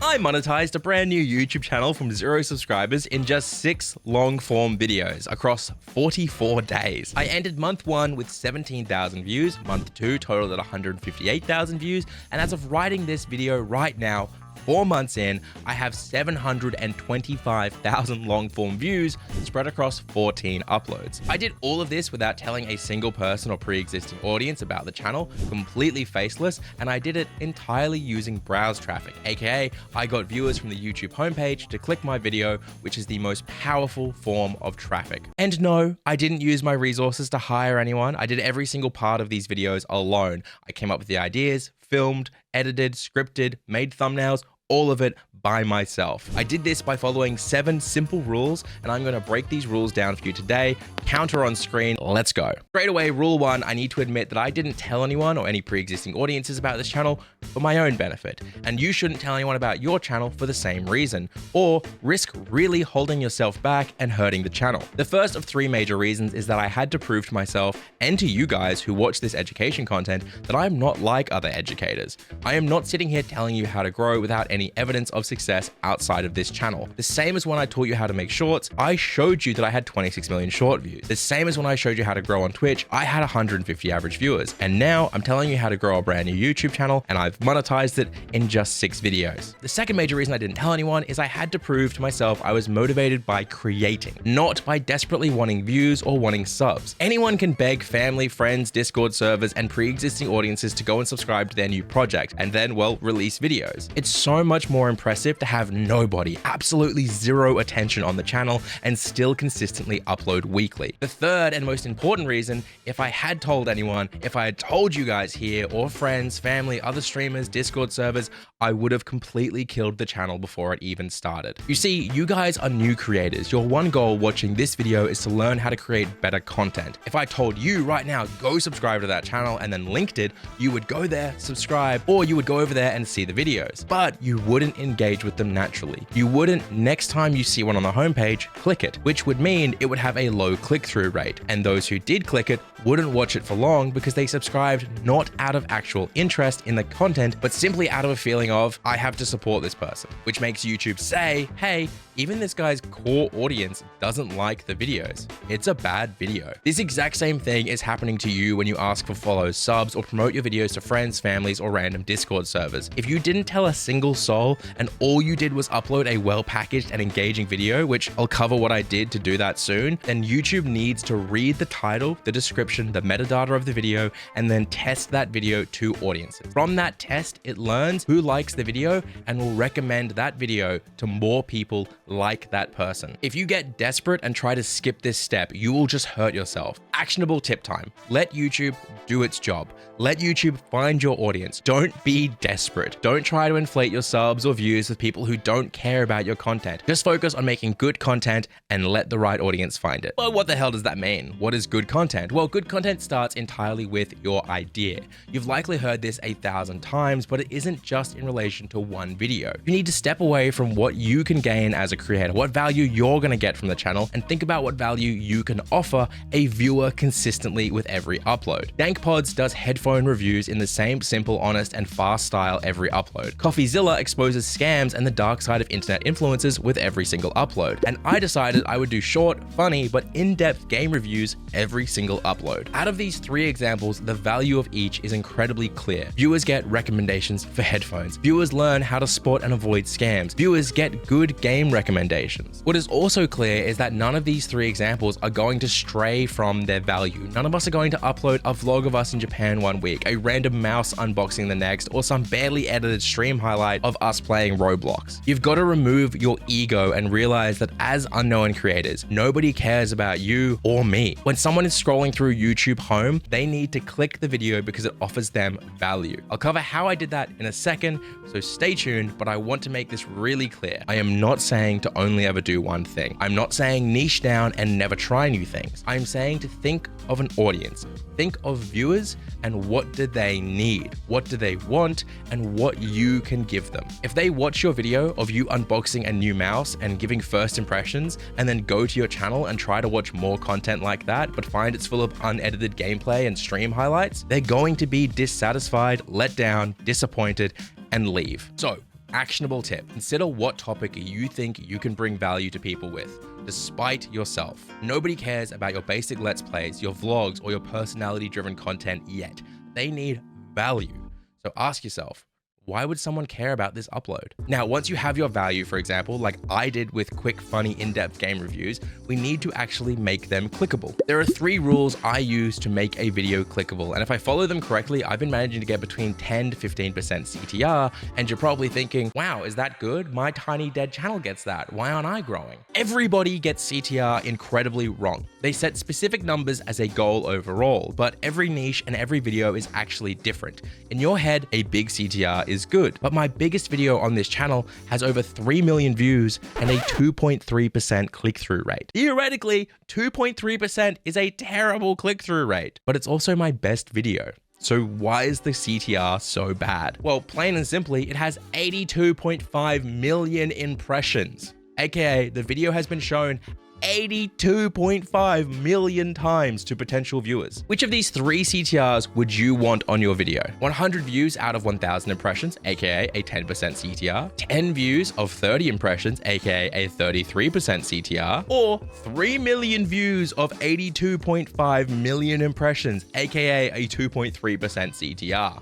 I monetized a brand new YouTube channel from 0 subscribers in just 6 long-form videos across 44 days. I ended month 1 with 17,000 views, month 2 totaled at 158,000 views, and as of writing this video right now, 4 months in, I have 725,000 long-form views spread across 14 uploads. I did all of this without telling a single person or pre-existing audience about the channel, completely faceless, and I did it entirely using browse traffic, aka I got viewers from the YouTube homepage to click my video, which is the most powerful form of traffic. And no, I didn't use my resources to hire anyone. I did every single part of these videos alone. I came up with the ideas, filmed, edited, scripted, made thumbnails, all of it by myself. I did this by following 7 simple rules, and I'm going to break these rules down for you today. Counter on screen, let's go. Straight away, rule 1, I need to admit that I didn't tell anyone or any pre-existing audiences about this channel for my own benefit, and you shouldn't tell anyone about your channel for the same reason, or risk really holding yourself back and hurting the channel. The first of 3 major reasons is that I had to prove to myself and to you guys who watch this education content that I'm not like other educators. I am not sitting here telling you how to grow without any evidence of success outside of this channel. The same as when I taught you how to make shorts, I showed you that I had 26 million short views. The same as when I showed you how to grow on Twitch, I had 150 average viewers. And now I'm telling you how to grow a brand new YouTube channel, and I've monetized it in just 6 videos. The second major reason I didn't tell anyone is I had to prove to myself I was motivated by creating, not by desperately wanting views or wanting subs. Anyone can beg family, friends, Discord servers, and pre-existing audiences to go and subscribe to their new project, and then, well, release videos. It's so much more impressive to have nobody, absolutely 0 attention on the channel, and still consistently upload weekly. The third and most important reason, if I had told anyone, if I had told you guys here, or friends, family, other streamers, Discord servers, I would have completely killed the channel before it even started. You see, you guys are new creators. Your one goal watching this video is to learn how to create better content. If I told you right now, go subscribe to that channel and then linked it, you would go there, subscribe, or you would go over there and see the videos, but you wouldn't engage with them naturally. You wouldn't, next time you see one on the homepage, click it, which would mean it would have a low click-through rate. And those who did click it wouldn't watch it for long because they subscribed not out of actual interest in the content, but simply out of a feeling of, I have to support this person, which makes YouTube say, hey, even this guy's core audience doesn't like the videos. It's a bad video. This exact same thing is happening to you when you ask for follows, subs, or promote your videos to friends, families, or random Discord servers. If you didn't tell a single soul and all you did was upload a well-packaged and engaging video, which I'll cover what I did to do that soon, then YouTube needs to read the title, the description, the metadata of the video, and then test that video to audiences. From that test, it learns who likes the video and will recommend that video to more people like that person. If you get desperate and try to skip this step, you will just hurt yourself. Actionable tip time. Let YouTube do its job. Let YouTube find your audience. Don't be desperate. Don't try to inflate your subs or views with people who don't care about your content. Just focus on making good content and let the right audience find it. But what the hell does that mean? What is good content? Well, good content starts entirely with your idea. You've likely heard this 1,000 times, but it isn't just in relation to one video. You need to step away from what you can gain as a creator, what value you're going to get from the channel, and think about what value you can offer a viewer consistently with every upload. DankPods does headphone reviews in the same simple, honest, and fast style every upload. CoffeeZilla exposes scams and the dark side of internet influencers with every single upload. And I decided I would do short, funny, but in-depth game reviews every single upload. Out of these 3 examples, the value of each is incredibly clear. Viewers get recommendations for headphones. Viewers learn how to spot and avoid scams. Viewers get good game recommendations. What is also clear is that none of these 3 examples are going to stray from their value. None of us are going to upload a vlog of us in Japan one week, a random mouse unboxing the next, or some barely edited stream highlight of us playing Roblox. You've got to remove your ego and realize that as unknown creators, nobody cares about you or me. When someone is scrolling through YouTube home, they need to click the video because it offers them value. I'll cover how I did that in a second, so stay tuned, but I want to make this really clear. I am not saying to only ever do one thing. I'm not saying niche down and never try new things. I'm saying to think of an audience. Think of viewers and what do they need? What do they want? And what you can give them. If they watch your video of you unboxing a new mouse and giving first impressions, and then go to your channel and try to watch more content like that, but find it's full of unedited gameplay and stream highlights, they're going to be dissatisfied, let down, disappointed, and leave. So Actionable tip. Consider what topic you think you can bring value to people with, despite yourself. Nobody cares about your basic Let's Plays, your vlogs, or your personality-driven content yet. They need value. So ask yourself, why would someone care about this upload? Now, once you have your value, for example, like I did with quick, funny, in-depth game reviews, we need to actually make them clickable. There are 3 rules I use to make a video clickable, and if I follow them correctly, I've been managing to get between 10 to 15% CTR, and you're probably thinking, wow, is that good? My tiny dead channel gets that. Why aren't I growing? Everybody gets CTR incredibly wrong. They set specific numbers as a goal overall, but every niche and every video is actually different. In your head, a big CTR is good, but my biggest video on this channel has over 3 million views and a 2.3% click-through rate. Theoretically, 2.3% is a terrible click-through rate, but it's also my best video. So why is the CTR so bad? Well, plain and simply, it has 82.5 million impressions. AKA, the video has been shown 82.5 million times to potential viewers. Which of these 3 CTRs would you want on your video? 100 views out of 1,000 impressions, aka a 10% CTR, 10 views of 30 impressions, aka a 33% CTR, or 3 million views of 82.5 million impressions, aka a 2.3% CTR?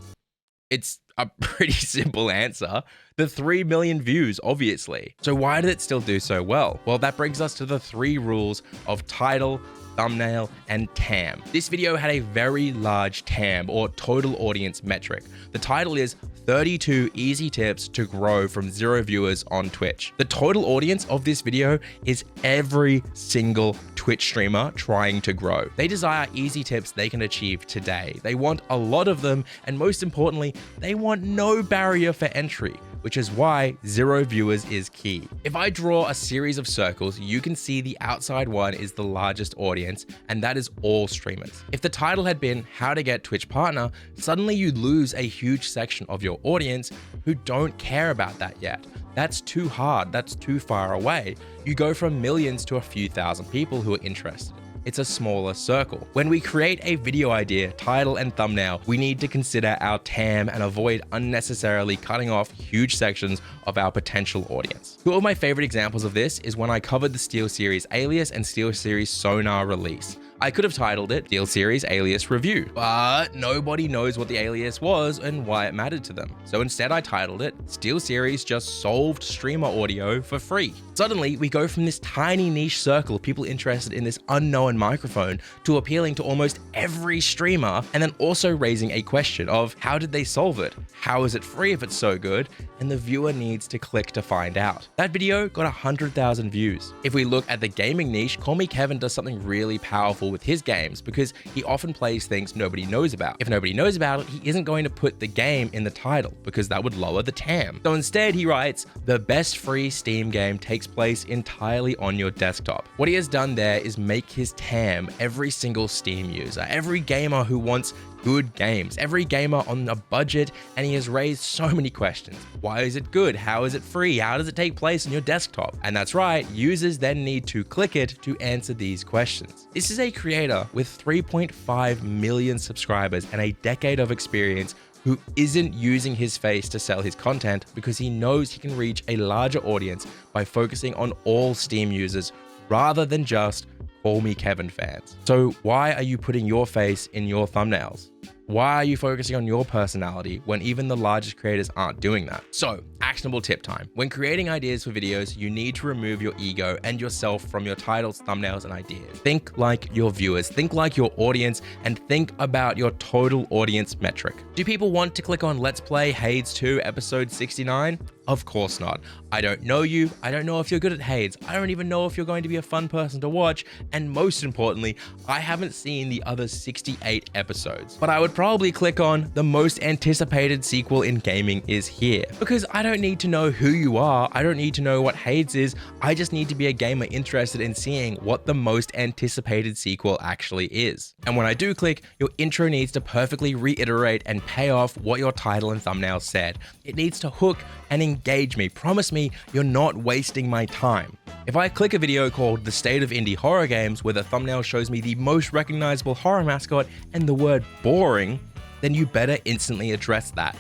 It's a pretty simple answer. The 3 million views, obviously. So why did it still do so well? Well, that brings us to the 3 rules of title, thumbnail, and TAM. This video had a very large TAM, or total audience metric. The title is 32 easy tips to grow from 0 viewers on Twitch. The total audience of this video is every single Twitch streamer trying to grow. They desire easy tips they can achieve today. They want a lot of them, and most importantly, they want no barrier for entry, which is why 0 viewers is key. If I draw a series of circles, you can see the outside one is the largest audience, and that is all streamers. If the title had been How to Get Twitch Partner, suddenly you'd lose a huge section of your audience who don't care about that yet. That's too hard, that's too far away. You go from millions to a few thousand people who are interested. It's a smaller circle. When we create a video idea, title, and thumbnail, we need to consider our TAM and avoid unnecessarily cutting off huge sections of our potential audience. 2 of my favorite examples of this is when I covered the SteelSeries Alias and SteelSeries Sonar release. I could have titled it SteelSeries Alias Review, but nobody knows what the alias was and why it mattered to them. So instead I titled it SteelSeries Just Solved Streamer Audio for Free. Suddenly, we go from this tiny niche circle of people interested in this unknown microphone to appealing to almost every streamer, and then also raising a question of how did they solve it? How is it free if it's so good? And the viewer needs to click to find out. That video got 100,000 views. If we look at the gaming niche, Call Me Kevin does something really powerful with his games because he often plays things nobody knows about. If nobody knows about it, he isn't going to put the game in the title because that would lower the TAM. So instead he writes, the best free Steam game takes place entirely on your desktop. What he has done there is make his TAM every single Steam user, every gamer who wants good games, every gamer on a budget, and he has raised so many questions. Why is it good? How is it free? How does it take place on your desktop? And that's right, users then need to click it to answer these questions. This is a creator with 3.5 million subscribers and a decade of experience who isn't using his face to sell his content because he knows he can reach a larger audience by focusing on all Steam users rather than just Call Me Kevin fans. So why are you putting your face in your thumbnails? Why are you focusing on your personality when even the largest creators aren't doing that? So, actionable tip time. When creating ideas for videos, you need to remove your ego and yourself from your titles, thumbnails, and ideas. Think like your viewers, think like your audience, and think about your total audience metric. Do people want to click on Let's Play Hades 2 episode 69? Of course not. I don't know you. I don't know if you're good at Hades. I don't even know if you're going to be a fun person to watch. And most importantly, I haven't seen the other 68 episodes. But I would probably click on the most anticipated sequel in gaming is here. Because I don't need to know who you are. I don't need to know what Hades is. I just need to be a gamer interested in seeing what the most anticipated sequel actually is. And when I do click, your intro needs to perfectly reiterate and pay off what your title and thumbnail said. It needs to hook and engage me. Promise me you're not wasting my time. If I click a video called The State of Indie Horror Games where the thumbnail shows me the most recognizable horror mascot and the word boring, then you better instantly address that.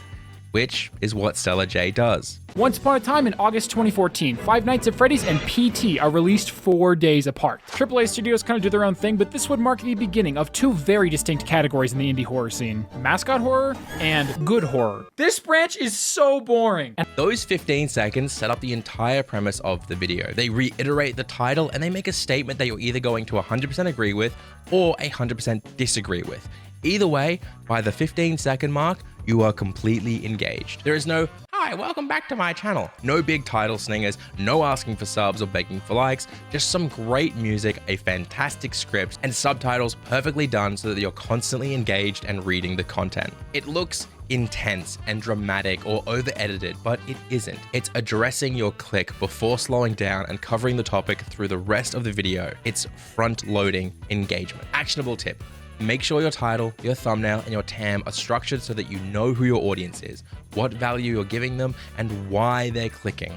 which is what Stella J does. Once Upon a Time in August 2014, Five Nights at Freddy's and PT are released 4 days apart. AAA studios kind of do their own thing, but this would mark the beginning of 2 very distinct categories in the indie horror scene: mascot horror and good horror. This branch is so boring. And those 15 seconds set up the entire premise of the video. They reiterate the title and they make a statement that you're either going to 100% agree with or 100% disagree with. Either way, by the 15-second mark, you are completely engaged. There is no, "Hi, welcome back to my channel." No big title slingers, no asking for subs or begging for likes, just some great music, a fantastic script, and subtitles perfectly done so that you're constantly engaged and reading the content. It looks intense and dramatic or over-edited, but it isn't. It's addressing your click before slowing down and covering the topic through the rest of the video. It's front-loading engagement. Actionable tip: make sure your title, your thumbnail, and your TAM are structured so that you know who your audience is, what value you're giving them, and why they're clicking.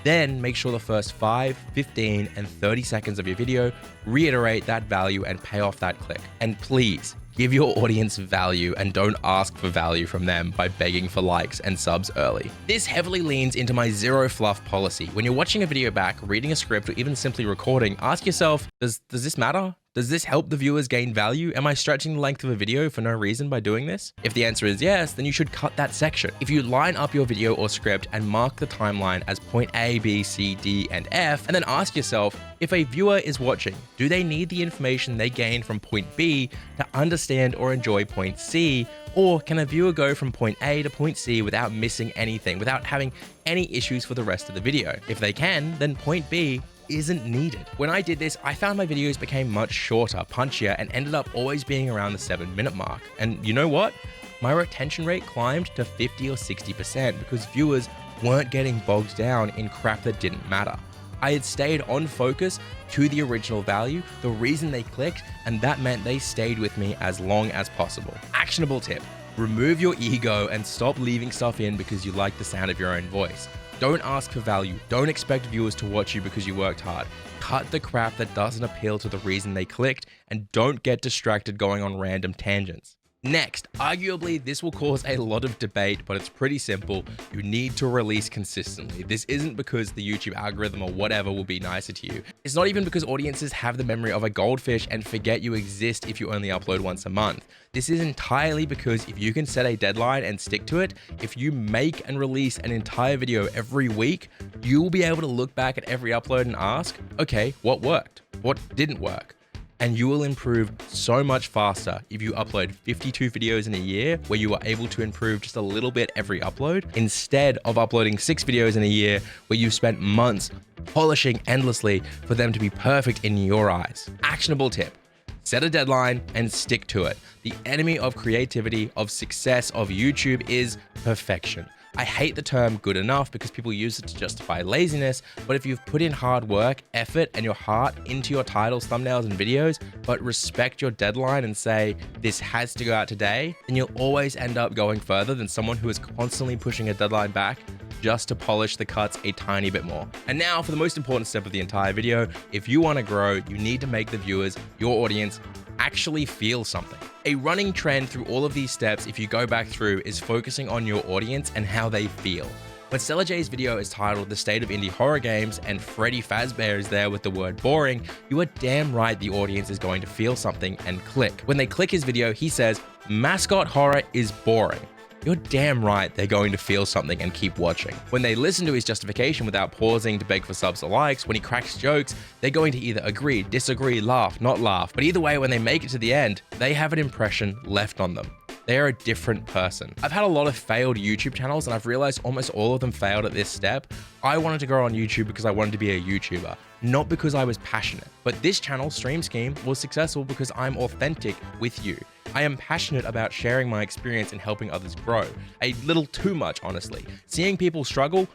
Then make sure the first 5, 15, and 30 seconds of your video reiterate that value and pay off that click. And please, give your audience value and don't ask for value from them by begging for likes and subs early. This heavily leans into my zero fluff policy. When you're watching a video back, reading a script, or even simply recording, ask yourself, does this matter? Does this help the viewers gain value? Am I stretching the length of a video for no reason by doing this? If the answer is yes, then you should cut that section. If you line up your video or script and mark the timeline as point A, B, C, D, and F, and then ask yourself, if a viewer is watching, do they need the information they gain from point B to understand or enjoy point C? Or can a viewer go from point A to point C without missing anything, without having any issues for the rest of the video? If they can, then point B isn't needed. When I did this, I found my videos became much shorter, punchier, and ended up always being around the 7-minute mark. And you know what? My retention rate climbed to 50 or 60% because viewers weren't getting bogged down in crap that didn't matter. I had stayed on focus to the original value, the reason they clicked, and that meant they stayed with me as long as possible. Actionable tip: remove your ego and stop leaving stuff in because you like the sound of your own voice. Don't ask for value. Don't expect viewers to watch you because you worked hard. Cut the crap that doesn't appeal to the reason they clicked, and don't get distracted going on random tangents. Next, arguably this will cause a lot of debate, but it's pretty simple. You need to release consistently. This isn't because the YouTube algorithm or whatever will be nicer to you. It's not even because audiences have the memory of a goldfish and forget you exist if you only upload once a month. This is entirely because if you can set a deadline and stick to it, if you make and release an entire video every week, you will be able to look back at every upload and ask, okay, what worked? What didn't work? And you will improve so much faster if you upload 52 videos in a year, where you are able to improve just a little bit every upload, instead of uploading 6 videos in a year where you've spent months polishing endlessly for them to be perfect in your eyes. Actionable tip: set a deadline and stick to it. The enemy of creativity, of success, of YouTube is perfection. I hate the term good enough because people use it to justify laziness, but if you've put in hard work, effort, and your heart into your titles, thumbnails, and videos, but respect your deadline and say, this has to go out today, then you'll always end up going further than someone who is constantly pushing a deadline back just to polish the cuts a tiny bit more. And now for the most important step of the entire video: if you want to grow, you need to make the viewers, your audience, actually feel something. A running trend through all of these steps, if you go back through, is focusing on your audience and how they feel. When Stella J's video is titled "The State of Indie Horror Games" and Freddie Fazbear is there with the word boring, you are damn right the audience is going to feel something and click. When they click his video, he says, "Mascot horror is boring." You're damn right they're going to feel something and keep watching. When they listen to his justification without pausing to beg for subs or likes, when he cracks jokes, they're going to either agree, disagree, laugh, not laugh. But either way, when they make it to the end, they have an impression left on them. They are a different person. I've had a lot of failed YouTube channels, and I've realized almost all of them failed at this step. I wanted to grow on YouTube because I wanted to be a YouTuber, not because I was passionate. But this channel, Stream Scheme, was successful because I'm authentic with you. I am passionate about sharing my experience and helping others grow. A little too much, honestly. Seeing people struggle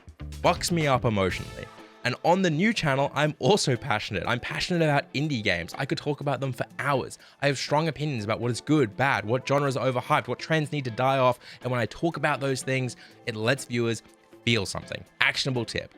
fucks me up emotionally. And on the new channel, I'm also passionate. I'm passionate about indie games. I could talk about them for hours. I have strong opinions about what is good, bad, what genres are overhyped, what trends need to die off. And when I talk about those things, it lets viewers feel something. Actionable tip: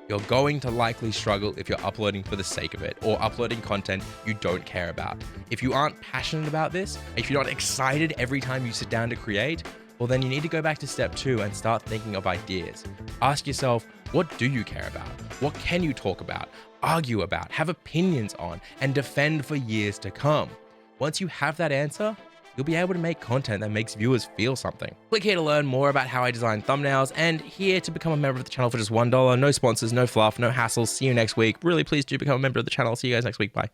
you're going to likely struggle if you're uploading for the sake of it, or uploading content you don't care about. If you aren't passionate about this, if you're not excited every time you sit down to create, well, then you need to go back to step 2 and start thinking of ideas. Ask yourself, what do you care about? What can you talk about, argue about, have opinions on, and defend for years to come? Once you have that answer, you'll be able to make content that makes viewers feel something. Click here to learn more about how I design thumbnails, and here to become a member of the channel for just $1. No sponsors, no fluff, no hassles. See you next week. Really, please do become a member of the channel. See you guys next week. Bye.